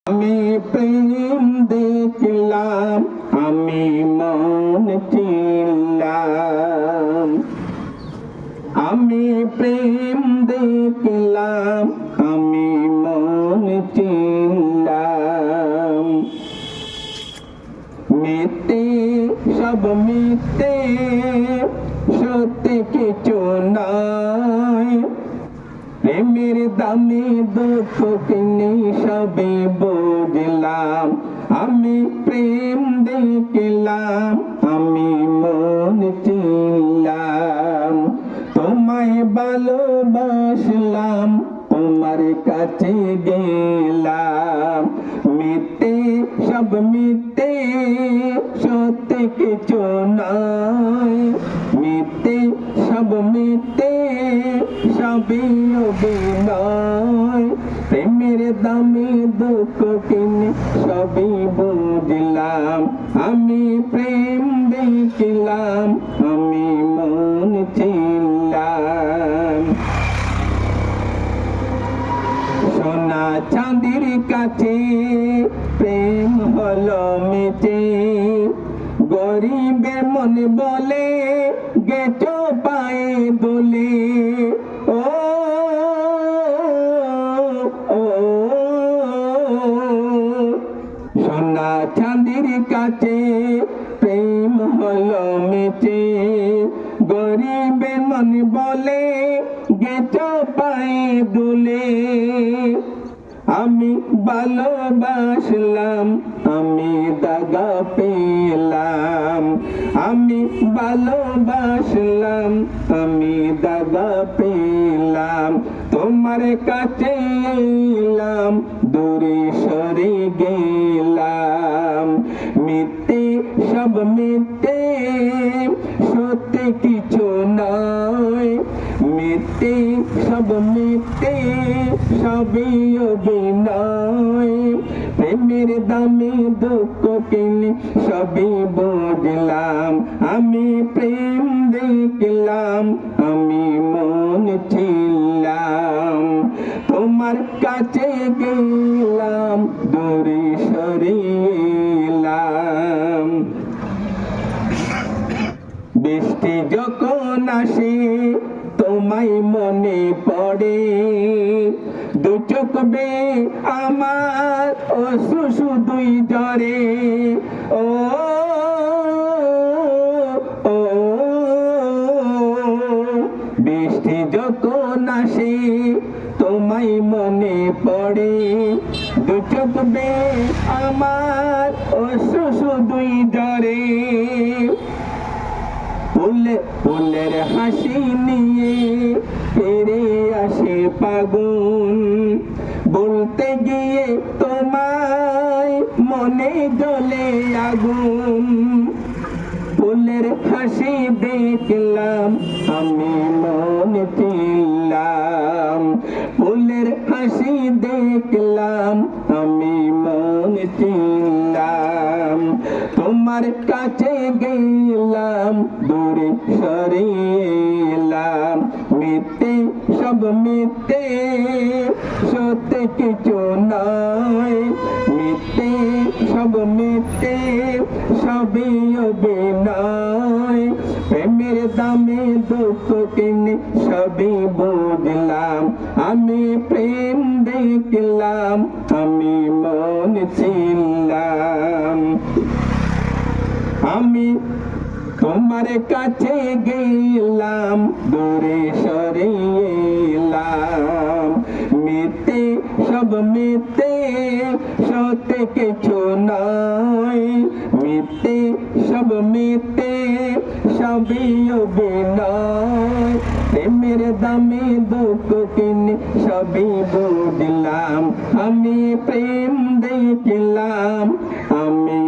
আমি প্রেম দেখলাম, আমি মন চিনলাম। আমি প্রেম দেখলাম, আমি মন চিনলাম। মিথ্যে সব মিথ্যে, সত্যি কিছু নয়। প্রেমের দামে দুঃখ কিনে সবে বুঝলাম। আমি প্রেম দেখলাম, আমি মন চিনলাম। তোমায় ভালোবাসলাম, তোমার কাছে গেলাম। মিথ্যে সব মিথ্যে, সত্যি কিছু নয়। মিথ্যে সব মিথ্যে, সবই অভিনয়। প্রেমের দামে দুঃখ কিনে সবই বুঝলাম। আমি প্রেম দেখলাম, আমি মন চিনলাম। সোনা চাঁদের কাছে প্রেম হলো মিছে। গরিবের মন বলে গেছো পায়ে দোলে। ও সোনা চাঁদের কাছে প্রেম হলো মিছে। গরিবের মন বলে গেছো পায়ে দোলে। আমি ভালোবাসলাম, আমি দাগা পেলাম। আমি ভালোবাসলাম, আমি দাগা পেলাম। তোমার কাছে এলাম, দূরে সরে গেলাম। মিথ্যে সব মিথ্যে, সত্যি কিছু নয়। মিথ্যে সব মিথ্যে, সবই অভিনয়। প্রেমের দামে দুঃখ কিনে সবই বুঝলাম। আমি প্রেম দেখলাম, আমি মন চিনলাম। তোমার কাছে গেলাম, দূরে সরে এলাম। বৃষ্টি যখন আসে তোমায় মনে পড়ে। দু চোখ বেয়ে আমার অশ্রু শুধুই ঝরে। ও ও বৃষ্টি যখন আসে তোমায় মনে পড়ে। দু চোখ বেয়ে আমার অশ্রু শুধুই ঝরে। ফুলের হাসি নিয়ে ফিরে আসে ফাগুন। বলতে গিয়ে তোমায় মনে জ্বলে আগুন। ফুলের হাসি দেখলাম, আমি মন চিনলাম। ফুলের হাসি দেখলাম, আমি মন চিনলাম। তোমার কাছে গেলাম, দূরে সরে এলাম। মিথ্যে সব মিথ্যে, সত্যি কিছু নয়। মিথ্যে সব মিথ্যে, সবই অভিনয়। প্রেমের দামে দুঃখ কিনে সবই বুঝলাম। আমি প্রেম দেখলাম, আমি মন চিনলাম। আমি তোমার কাছে গেলাম, দূরে সরে এলাম। মিথ্যে সব মিথ্যে, সত্যি কিছু নয়। মিথ্যে সব মিথ্যে, সবই অভিনয়। প্রেমের দামে দুঃখ কিনে সবই বুঝলাম। আমি প্রেম দেখলাম, আমি